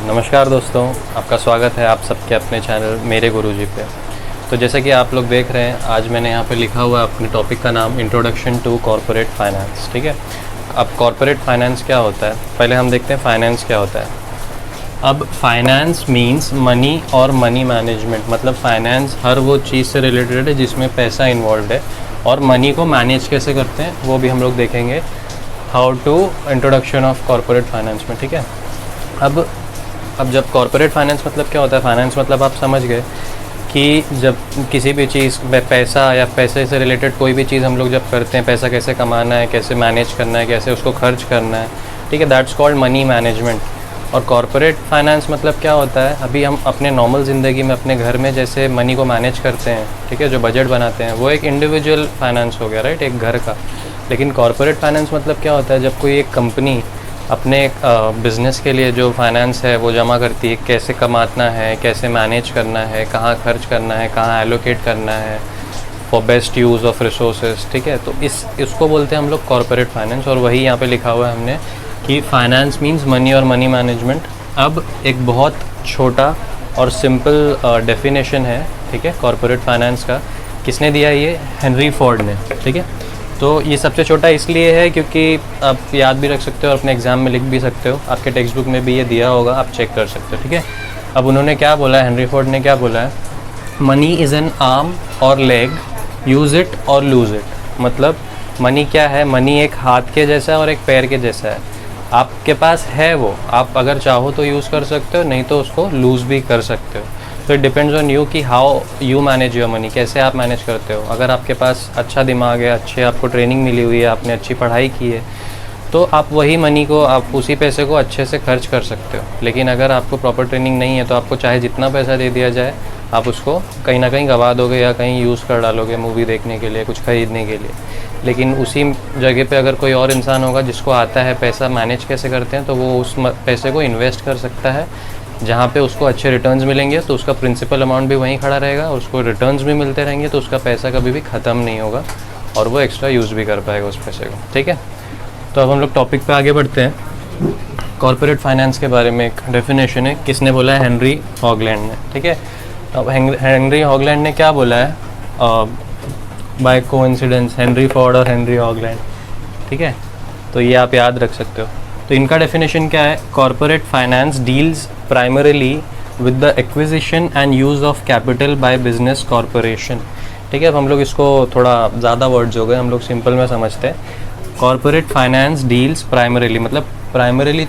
नमस्कार दोस्तों, आपका स्वागत है आप सबके अपने चैनल मेरे गुरुजी पे। तो जैसा कि आप लोग देख रहे हैं, आज मैंने यहाँ पे लिखा हुआ है अपने टॉपिक का नाम इंट्रोडक्शन टू कॉर्पोरेट फाइनेंस। ठीक है, अब कॉर्पोरेट फाइनेंस क्या होता है, पहले हम देखते हैं फाइनेंस क्या होता है। अब फाइनेंस मींस मनी और मनी मैनेजमेंट, मतलब फाइनेंस हर वो चीज़ से रिलेटेड है जिसमें पैसा इन्वॉल्व है, और मनी को मैनेज कैसे करते हैं वो भी हम लोग देखेंगे how to introduction of corporate finance में। ठीक है, अब जब कॉर्पोरेट फाइनेंस मतलब क्या होता है, फाइनेंस मतलब आप समझ गए कि जब किसी भी चीज़ पैसा या पैसे से रिलेटेड कोई भी चीज़ हम लोग जब करते हैं, पैसा कैसे कमाना है, कैसे मैनेज करना है, कैसे उसको खर्च करना है, ठीक है, दैट्स कॉल्ड मनी मैनेजमेंट। और कॉर्पोरेट फाइनेंस मतलब क्या होता है, अभी हम अपने नॉर्मल ज़िंदगी में अपने घर में जैसे मनी को मैनेज करते हैं, ठीक है, जो बजट बनाते हैं, वो एक इंडिविजुअल फाइनेंस हो गया, राइट, एक घर का। लेकिन कॉर्पोरेट फाइनेंस मतलब क्या होता है, जब कोई एक कंपनी अपने बिज़नेस के लिए जो फाइनेंस है वो जमा करती है, कैसे कमाना है, कैसे मैनेज करना है, कहाँ खर्च करना है, कहाँ एलोकेट करना है for best use of resources. ठीक है, तो इसको बोलते हैं हम लोग कॉर्पोरेट फाइनेंस, और वही यहाँ पे लिखा हुआ है हमने कि फाइनेंस मींस मनी और मनी मैनेजमेंट। अब एक बहुत छोटा और सिंपल डेफिनेशन है, ठीक है, कॉर्पोरेट फाइनेंस का। किसने दिया ये? हेनरी फोर्ड ने। ठीक है, तो ये सबसे छोटा इसलिए है क्योंकि आप याद भी रख सकते हो और अपने एग्ज़ाम में लिख भी सकते हो, आपके टेक्स्ट बुक में भी ये दिया होगा, आप चेक कर सकते हो। ठीक है, अब उन्होंने क्या बोला है, हेनरी फोर्ड ने क्या बोला है, मनी इज़ एन आर्म और लेग, यूज़ इट और लूज़ इट। मतलब मनी क्या है, मनी एक हाथ के जैसा है और एक पैर के जैसा है। आपके पास है वो, आप अगर चाहो तो यूज़ कर सकते हो, नहीं तो उसको लूज़ भी कर सकते हो। तो इट डिपेंड्स ऑन यू कि how you manage your money, कैसे आप मैनेज करते हो। अगर आपके पास अच्छा दिमाग है, अच्छे आपको ट्रेनिंग मिली हुई है, आपने अच्छी पढ़ाई की है, तो आप वही मनी को, आप उसी पैसे को अच्छे से खर्च कर सकते हो। लेकिन अगर आपको प्रॉपर ट्रेनिंग नहीं है तो आपको चाहे जितना पैसा दे दिया जाए, आप उसको कहीं ना कहीं गंवा दोगे या कहीं यूज़ कर डालोगे मूवी देखने के लिए, कुछ ख़रीदने के लिए। लेकिन उसी जगह पे अगर कोई और इंसान होगा जिसको आता है पैसा मैनेज कैसे करते हैं, तो वो उस पैसे को इन्वेस्ट कर सकता है जहाँ पे उसको अच्छे रिटर्न्स मिलेंगे, तो उसका प्रिंसिपल अमाउंट भी वहीं खड़ा रहेगा, उसको रिटर्न्स भी मिलते रहेंगे, तो उसका पैसा कभी भी ख़त्म नहीं होगा और वो एक्स्ट्रा यूज़ भी कर पाएगा उस पैसे को। ठीक है, तो अब हम लोग टॉपिक पे आगे बढ़ते हैं। कॉर्पोरेट फाइनेंस के बारे में एक डेफिनेशन है, किसने बोला है? हेनरी हॉगलैंड ने। ठीक है, अब हेनरी हॉगलैंड ने क्या बोला है, बाय कोइंसिडेंस हेनरी फोर्ड और हेनरी हॉगलैंड। ठीक है, तो ये आप याद रख सकते हो। तो इनका डेफिनेशन क्या है? Corporate finance deals primarily with the acquisition and use of capital by business corporation. ठीक है, अब हम लोग इसको थोड़ा ज़्यादा वर्ड्स हो गए, हम लोग सिंपल में समझते हैं। कॉर्पोरेट फाइनेंस डील्स प्राइमरीली मतलब प्राइमरी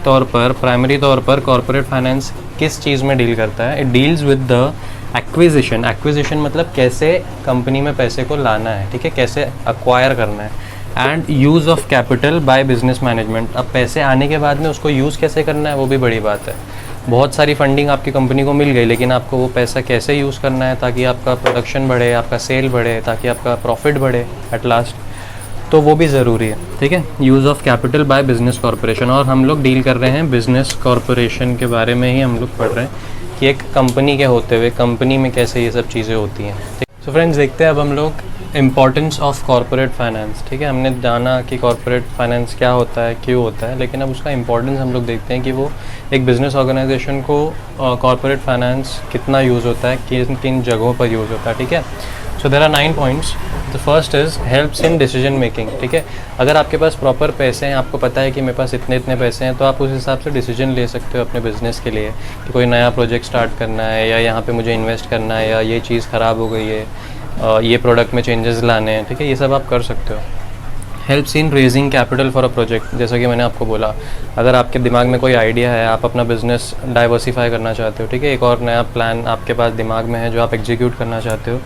तौर पर कॉर्पोरेट फाइनेंस किस चीज़ में डील करता है? It deals with the acquisition मतलब कैसे कंपनी में पैसे को लाना है, ठीक है, कैसे अक्वायर करना है, and use of capital by business management. अब पैसे आने के बाद में उसको यूज़ कैसे करना है वो भी बड़ी बात है। बहुत सारी फंडिंग आपकी कंपनी को मिल गई, लेकिन आपको वो पैसा कैसे यूज़ करना है ताकि आपका प्रोडक्शन बढ़े, आपका सेल बढ़े, ताकि आपका प्रॉफिट बढ़े एट लास्ट, तो वो भी ज़रूरी है। ठीक है, use of capital by business corporation, और हम लोग डील कर रहे हैं बिजनेस कॉर्पोरेशन के बारे में ही हम लोग पढ़ रहे हैं कि एक कंपनी के होते हुए कंपनी में कैसे ये सब चीज़ें होती हैं। तो फ्रेंड्स, देखते हैं अब हम लोग इम्पॉर्टेंस ऑफ कॉर्पोरेट फाइनेंस। ठीक है, हमने जाना कि कॉर्पोरेट फाइनेंस क्या होता है, क्यों होता है, लेकिन अब उसका इम्पॉर्टेंस हम लोग देखते हैं कि वो एक बिज़नेस ऑर्गेनाइजेशन को कॉर्पोरेट फाइनेंस कितना यूज़ होता है, किन किन जगहों पर यूज़ होता है। ठीक है, so there are 9 points. The first is helps in decision making. ठीक है, अगर आपके पास प्रॉपर पैसे हैं, आपको पता है कि मेरे पास इतने पैसे हैं, तो आप उस हिसाब से डिसीजन ले सकते हो अपने बिज़नेस के लिए कि कोई नया प्रोजेक्ट स्टार्ट करना है, या यहाँ पे मुझे इन्वेस्ट करना है, या ये चीज़ ख़राब हो गई है, ये प्रोडक्ट में चेंजेस लाने हैं। ठीक है, ये सब आप कर सकते हो। Helps in raising capital for a project, जैसा कि मैंने आपको बोला, अगर आपके दिमाग में कोई आइडिया है, आप अपना बिजनेस डाइवर्सिफाई करना चाहते हो, ठीक है, एक और नया प्लान आपके पास दिमाग में है जो आप एग्जीक्यूट करना चाहते हो,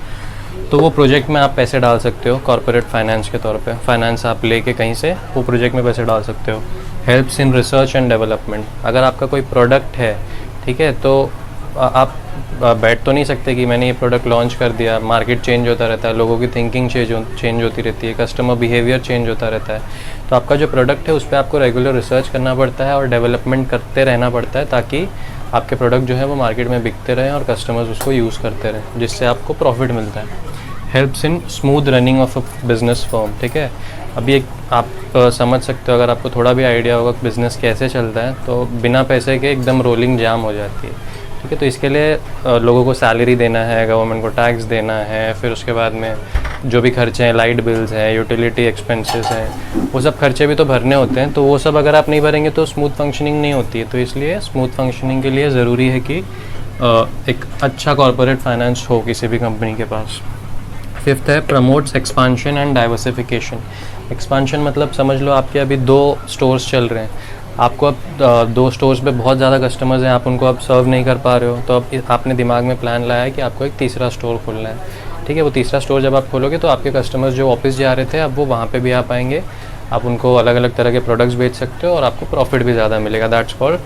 तो वो प्रोजेक्ट में आप पैसे डाल सकते हो कॉर्पोरेट फाइनेंस के तौर पे। फाइनेंस आप लेके कहीं से वो प्रोजेक्ट में पैसे डाल सकते हो। Helps in research and development, अगर आपका कोई प्रोडक्ट है, ठीक है, तो आप बैठ तो नहीं सकते कि मैंने ये प्रोडक्ट लॉन्च कर दिया, मार्केट चेंज होता रहता है, लोगों की थिंकिंग चेंज होती रहती है, कस्टमर बिहेवियर चेंज होता रहता है। तो आपका जो प्रोडक्ट है उस पर आपको रेगुलर रिसर्च करना पड़ता है और डेवलपमेंट करते रहना पड़ता है, ताकि आपके प्रोडक्ट जो है वो मार्केट में बिकते रहें और कस्टमर्स उसको यूज़ करते रहें, जिससे आपको प्रॉफिट मिलता है। Helps in smooth running of a business firm. ठीक है, अभी एक आप समझ सकते हो, अगर आपको थोड़ा भी आइडिया होगा कि बिज़नेस कैसे चलता है, तो बिना पैसे के एकदम रोलिंग जाम हो जाती है। ठीक है, तो इसके लिए लोगों को सैलरी देना है, गवर्नमेंट को टैक्स देना है, फिर उसके बाद में जो भी खर्चे हैं, लाइट बिल्स हैं, यूटिलिटी एक्सपेंसेस हैं, वो सब खर्चे भी तो भरने होते हैं। तो वो सब अगर आप नहीं भरेंगे तो स्मूथ फंक्शनिंग नहीं होती है। तो इसलिए स्मूथ फंक्शनिंग के लिए ज़रूरी है कि एक अच्छा कॉरपोरेट फाइनेंस हो किसी भी कंपनी के पास। फिफ्थ है promotes expansion and diversification. Expansion मतलब समझ लो आपके अभी 2 स्टोर्स चल रहे हैं, आपको अब 2 स्टोर्स पे बहुत ज़्यादा कस्टमर्स हैं, आप उनको अब सर्व नहीं कर पा रहे हो, तो अब आपने दिमाग में प्लान लाया है कि आपको एक तीसरा स्टोर खोलना है। ठीक है, वो तीसरा स्टोर जब आप खोलोगे तो आपके कस्टमर्स जो ऑफिस जा रहे थे अब वो वहाँ पे भी आ पाएंगे, आप उनको अलग अलग तरह के प्रोडक्ट्स बेच सकते हो और आपको प्रॉफिट भी ज़्यादा मिलेगा। That's called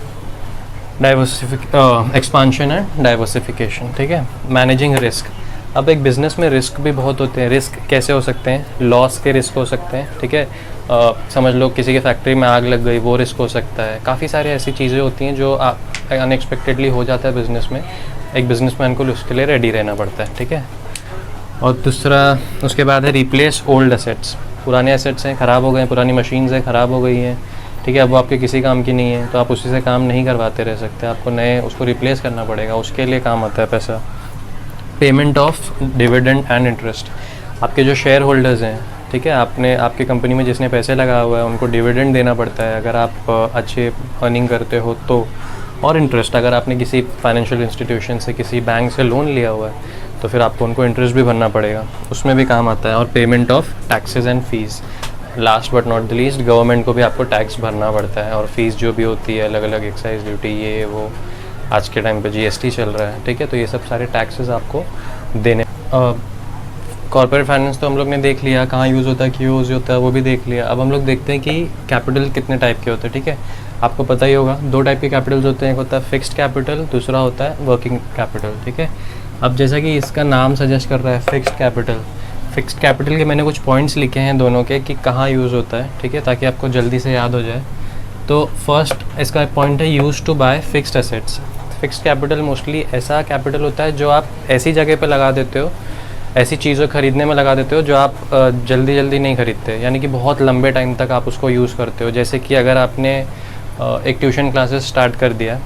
expansion and diversification. ठीक है, मैनेजिंग रिस्क। अब एक बिज़नेस में रिस्क भी बहुत होते हैं। रिस्क कैसे हो सकते हैं? लॉस के रिस्क हो सकते हैं। ठीक है, समझ लो किसी के फैक्ट्री में आग लग गई, वो रिस्क हो सकता है। काफ़ी सारी ऐसी चीज़ें होती हैं जो अनएक्सपेक्टेडली हो जाता है बिज़नेस में। एक बिज़नेसमैन को उसके लिए रेडी रहना पड़ता है। ठीक है, और दूसरा उसके बाद है रिप्लेस ओल्ड एसेट्स। पुराने एसेट्स हैं, ख़राब हो गए, पुरानी मशीन्स हैं, ख़राब हो गई हैं। ठीक है, अब वो आपके किसी काम की नहीं है, तो आप उसी से काम नहीं करवाते रह सकते, आपको नए उसको रिप्लेस करना पड़ेगा, उसके लिए काम आता है पैसा। Payment of dividend and interest. आपके जो शेयर होल्डर्स हैं, ठीक है, आपकी कंपनी में जिसने पैसे लगाया हुआ है उनको डिविडेंड देना पड़ता है अगर आप अच्छे अर्निंग करते हो तो, और इंटरेस्ट अगर आपने किसी फाइनेंशियल इंस्टीट्यूशन से, किसी बैंक से लोन लिया हुआ है तो फिर आपको उनको इंटरेस्ट भी भरना पड़ेगा, उसमें भी काम आता है। और payment of taxes and fees. Last but not the least, government को भी आपको टैक्स भरना पड़ता है, और फीस जो भी होती है अलग अलग, एक्साइज ड्यूटी, ये वो, आज के टाइम पे जीएसटी चल रहा है। ठीक है, तो ये सब सारे टैक्सेस आपको देने। कॉर्पोरेट फाइनेंस तो हम लोग ने देख लिया, कहाँ यूज़ होता है, क्यों यूज़ होता है, वो भी देख लिया। अब हम लोग देखते हैं कि कैपिटल कितने टाइप के होते हैं। ठीक है, आपको पता ही होगा 2 टाइप के कैपिटल्स होते हैं, एक होता है फिक्स्ड कैपिटल, दूसरा होता है वर्किंग कैपिटल। ठीक है, अब जैसा कि इसका नाम सजेस्ट कर रहा है फिक्स्ड कैपिटल, फिक्स्ड कैपिटल के मैंने कुछ पॉइंट्स लिखे हैं दोनों के कि कहाँ यूज़ होता है। ठीक है, ताकि आपको जल्दी से याद हो जाए। तो फर्स्ट इसका पॉइंट है use to buy fixed assets. Fixed capital mostly ऐसा कैपिटल होता है जो आप ऐसी जगह पे लगा देते हो, ऐसी चीज़ें खरीदने में लगा देते हो जो आप जल्दी जल्दी नहीं खरीदते, यानी कि बहुत लंबे टाइम तक आप उसको यूज़ करते हो। जैसे कि अगर आपने एक ट्यूशन क्लासेस स्टार्ट कर दिया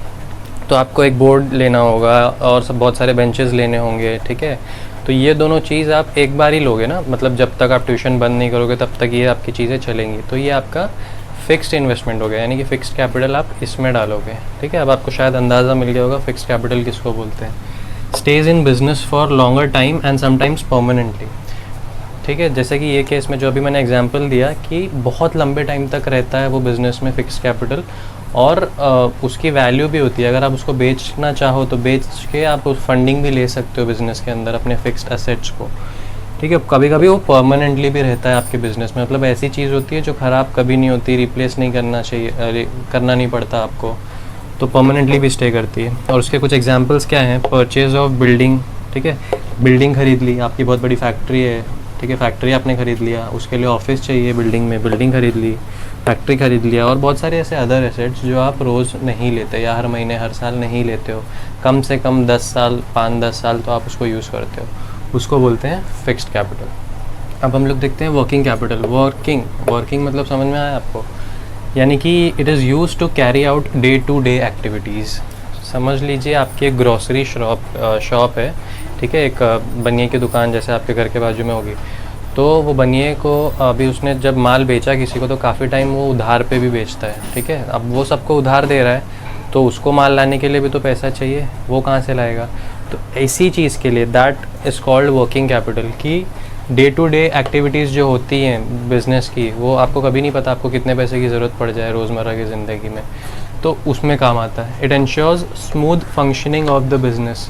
तो आपको एक बोर्ड लेना होगा और सब बहुत सारे बेंचेस लेने होंगे। ठीक है, तो ये दोनों चीज़ आप एक बार ही लोगे ना, मतलब जब तक आप ट्यूशन बंद नहीं करोगे तब तक ये आपकी चीज़ें चलेंगी। तो ये आपका फिक्स्ड इन्वेस्टमेंट हो गया, यानी कि फिक्स्ड कैपिटल आप इसमें डालोगे। ठीक है, अब आपको शायद अंदाज़ा मिल गया होगा फिक्स्ड कैपिटल किसको बोलते हैं। Stage in business for longer time and sometimes permanently. ठीक है, जैसे कि ये केस में जो अभी मैंने एग्जांपल दिया कि बहुत लंबे टाइम तक रहता है वो बिज़नेस में फिक्स्ड कैपिटल, और उसकी वैल्यू भी होती है। अगर आप उसको बेचना चाहो तो बेच के आप उस फंडिंग भी ले सकते हो बिज़नेस के अंदर अपने फिक्स्ड एसेट्स को। ठीक है, कभी कभी वो परमानेंटली भी रहता है आपके बिज़नेस में, मतलब ऐसी चीज़ होती है जो ख़राब कभी नहीं होती, रिप्लेस नहीं करना चाहिए, करना नहीं पड़ता आपको, तो परमानेंटली भी स्टे करती है। और उसके कुछ एग्जांपल्स क्या हैं? Purchase of building. ठीक है, बिल्डिंग खरीद ली, आपकी बहुत बड़ी फैक्ट्री है। ठीक है, फैक्ट्री आपने खरीद लिया, उसके लिए ऑफिस चाहिए बिल्डिंग में, बिल्डिंग खरीद ली, फैक्ट्री खरीद लिया, और बहुत सारे ऐसे अदर एसेट्स जो आप रोज़ नहीं लेते या हर महीने हर साल नहीं लेते हो, कम से कम 10 साल 5-10 साल तो आप उसको यूज़ करते हो, उसको बोलते हैं फिक्स्ड कैपिटल। अब हम लोग देखते हैं वर्किंग कैपिटल। वर्किंग मतलब समझ में आया आपको? यानी कि it is use to carry out day to day activities. समझ लीजिए आपकी एक ग्रॉसरी शॉप है। ठीक है, एक बनिए की दुकान जैसे आपके घर के बाजू में होगी, तो वो बनिए को अभी उसने जब माल बेचा किसी को तो काफ़ी टाइम वो उधार पे भी बेचता है। ठीक है, अब वो सबको उधार दे रहा है तो उसको माल लाने के लिए भी तो पैसा चाहिए, वो कहाँ से लाएगा? तो ऐसी चीज़ के लिए that is called working capital, की डे टू डे एक्टिविटीज़ जो होती हैं बिज़नेस की, वो आपको कभी नहीं पता आपको कितने पैसे की ज़रूरत पड़ जाए रोज़मर्रा की ज़िंदगी में, तो उसमें काम आता है। It ensures smooth functioning of the business.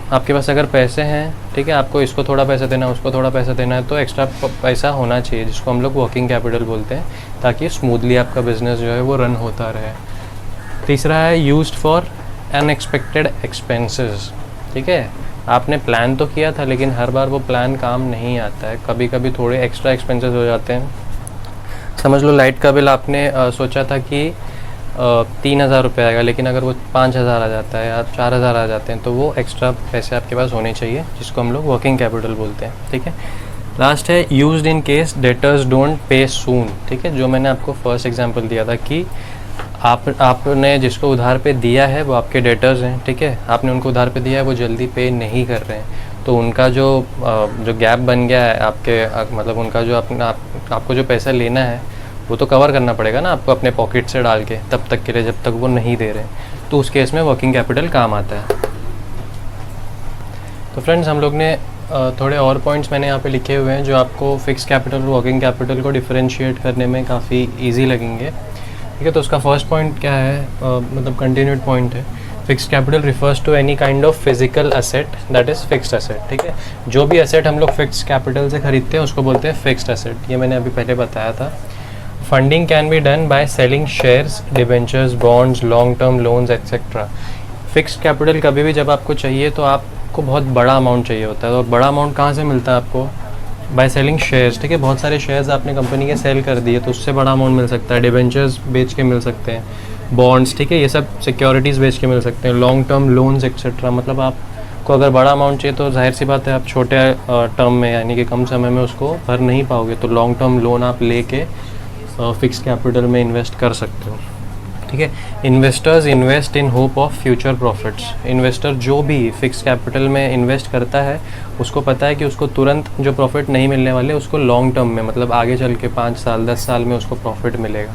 आपके पास अगर पैसे हैं, ठीक है, आपको इसको थोड़ा पैसा देना है, उसको थोड़ा पैसा देना है, तो एक्स्ट्रा पैसा होना चाहिए, जिसको हम लोग वर्किंग कैपिटल बोलते हैं, ताकि स्मूथली आपका बिज़नेस जो है वो रन होता रहे। तीसरा है यूज्ड फॉर अनएक्सपेक्टेड एक्सपेंसेस। ठीक है, आपने प्लान तो किया था लेकिन हर बार वो प्लान काम नहीं आता है, कभी कभी थोड़े एक्स्ट्रा एक्सपेंसेस हो जाते हैं। समझ लो लाइट का बिल आपने सोचा था कि 3,000 रुपये आएगा, लेकिन अगर वो 5,000 आ जाता है या 4,000 आ जाते हैं तो वो एक्स्ट्रा पैसे आपके पास होने चाहिए, जिसको हम लोग वर्किंग कैपिटल बोलते हैं। ठीक है, लास्ट है used in case debtors don't pay soon. ठीक है, जो मैंने आपको फर्स्ट एग्जांपल दिया था कि आपने जिसको उधार पे दिया है वो आपके डेटर्स हैं। ठीक है, आपने उनको उधार पे दिया है, वो जल्दी पे नहीं कर रहे हैं, तो उनका जो गैप बन गया है आपके मतलब उनका जो आपको जो पैसा लेना है वो तो कवर करना पड़ेगा ना आपको अपने पॉकेट से डाल के, तब तक के लिए जब तक वो नहीं दे रहे, तो उस केस में वर्किंग कैपिटल काम आता है। तो फ्रेंड्स, हम लोग ने थोड़े और पॉइंट्स मैंने यहाँ पे लिखे हुए हैं जो आपको फिक्स कैपिटल और वर्किंग कैपिटल को डिफरेंशिएट करने में काफ़ी ईजी लगेंगे। ठीक है, तो उसका फर्स्ट पॉइंट क्या है, मतलब कंटिन्यूड पॉइंट है, fixed capital refers to any kind of physical asset that is fixed asset. ठीक है, जो भी एसेट हम लोग फिक्स्ड कैपिटल से खरीदते हैं उसको बोलते हैं फिक्स्ड एसेट। ये मैंने अभी पहले बताया था। Funding can be done by selling shares, debentures, bonds, long term loans etcetera. Fixed capital कभी भी जब आपको चाहिए तो आपको बहुत बड़ा अमाउंट चाहिए होता है, और बड़ा अमाउंट कहाँ से मिलता है आपको? By selling shares. ठीक है, बहुत सारे शेयर्स आपने कंपनी के सेल कर दिए तो उससे बड़ा अमाउंट मिल सकता है। डिबेंचर्स बेच के मिल सकते हैं, बॉन्ड्स, ठीक है, ये सब सिक्योरिटीज़ बेच के मिल सकते हैं, लॉन्ग टर्म लोन्स एक्सेट्रा। मतलब आपको अगर बड़ा अमाउंट चाहिए तो जाहिर सी बात है आप छोटे टर्म में यानी कि कम समय में उसको भर नहीं पाओगे, तो लॉन्ग टर्म लोन आप लेके फिक्स कैपिटल में इन्वेस्ट कर सकते हो। ठीक है, investors invest in hope of future profits. Investor जो भी फिक्स कैपिटल में इन्वेस्ट करता है उसको पता है कि उसको तुरंत जो प्रॉफिट नहीं मिलने वाले, उसको लॉन्ग टर्म में मतलब आगे चल के 5 साल 10 साल में उसको प्रॉफिट मिलेगा।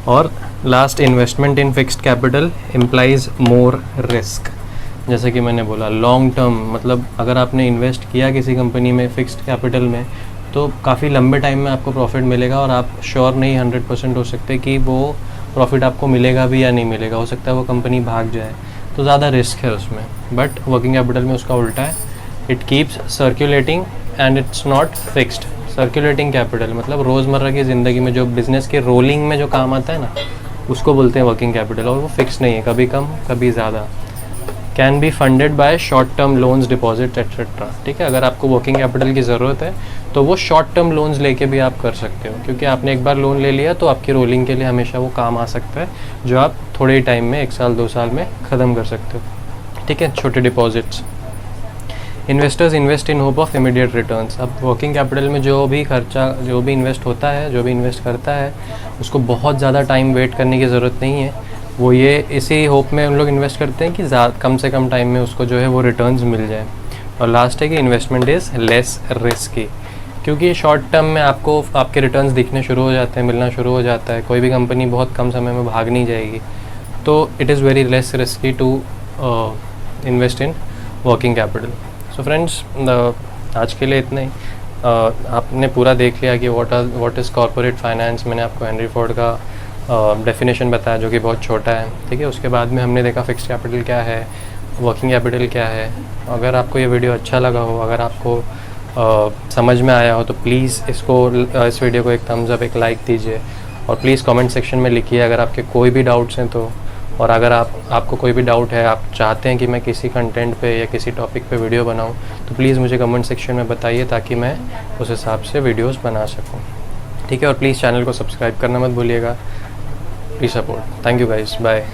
और last, investment in fixed capital implies more risk. जैसे कि मैंने बोला लॉन्ग टर्म, मतलब अगर आपने इन्वेस्ट किया किसी कंपनी में फिक्स्ड कैपिटल में तो काफ़ी लंबे टाइम में आपको प्रॉफिट मिलेगा, और आप श्योर नहीं 100% हो सकते कि वो प्रॉफिट आपको मिलेगा भी या नहीं मिलेगा। हो सकता है वो कंपनी भाग जाए, तो ज़्यादा रिस्क है उसमें। बट वर्किंग कैपिटल में उसका उल्टा है, it keeps circulating and it's not fixed. Circulating capital मतलब रोज़मर्रा की ज़िंदगी में जो बिज़नेस के रोलिंग में जो काम आता है ना, उसको बोलते हैं वर्किंग कैपिटल, और वो फिक्स नहीं है, कभी कम कभी ज़्यादा। Can be funded by short term loans, deposit etcetera. ठीक है, अगर आपको वर्किंग कैपिटल की ज़रूरत है तो वो शॉर्ट टर्म लोन्स लेके भी आप कर सकते हो, क्योंकि आपने एक बार लोन ले लिया तो आपकी रोलिंग के लिए हमेशा वो काम आ सकता है, जो आप थोड़े ही टाइम में 1 साल 2 साल में ख़त्म कर सकते हो। ठीक है, छोटे deposits. Investors invest in hope of immediate returns. अब वर्किंग कैपिटल में जो भी खर्चा, जो भी इन्वेस्ट होता है, जो भी इन्वेस्ट करता है, उसको बहुत ज़्यादा टाइम वेट करने की ज़रूरत नहीं है। वो ये इसी होप में उन लोग इन्वेस्ट करते हैं कि कम से कम टाइम में उसको जो है वो रिटर्न्स मिल जाए। और लास्ट है कि इन्वेस्टमेंट इज़ लेस रिस्की, क्योंकि शॉर्ट टर्म में आपको आपके रिटर्न्स दिखने शुरू हो जाते हैं, मिलना शुरू हो जाता है। कोई भी कंपनी बहुत कम समय में भाग नहीं जाएगी, तो it is very less risky to invest in working capital. So friends, आज के लिए इतना ही। आपने पूरा देख लिया कि व्हाट इज़ कॉर्पोरेट फाइनेंस। मैंने आपको हेनरी फोर्ड का डेफिनेशन बताया जो कि बहुत छोटा है। ठीक है, उसके बाद में हमने देखा फिक्स्ड कैपिटल क्या है, वर्किंग कैपिटल क्या है। अगर आपको ये वीडियो अच्छा लगा हो, अगर आपको समझ में आया हो, तो प्लीज़ इस वीडियो को एक थम्स अप, एक लाइक दीजिए, और प्लीज़ कमेंट सेक्शन में लिखिए अगर आपके कोई भी डाउट्स हैं तो। और अगर आपको कोई भी डाउट है, आप चाहते हैं कि मैं किसी कंटेंट पे या किसी टॉपिक पे वीडियो बनाऊं, तो प्लीज़ मुझे कमेंट सेक्शन में बताइए, ताकि मैं उस हिसाब से वीडियोस बना सकूं। ठीक है, और प्लीज़ चैनल को सब्सक्राइब करना मत भूलिएगा। Please support. Thank you guys, bye.